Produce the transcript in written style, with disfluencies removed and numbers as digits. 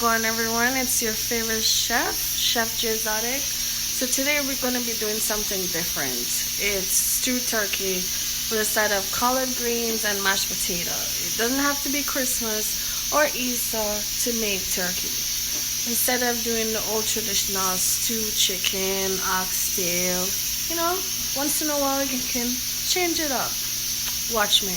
Wagwan everyone, it's your favorite Chef Jzotic. So today we're going to be doing something different. It's stewed turkey with a side of collard greens and mashed potato. It doesn't have to be Christmas or Easter to make turkey. Instead of doing the old traditional stewed chicken, oxtail, once in a while you can change it up. Watch me.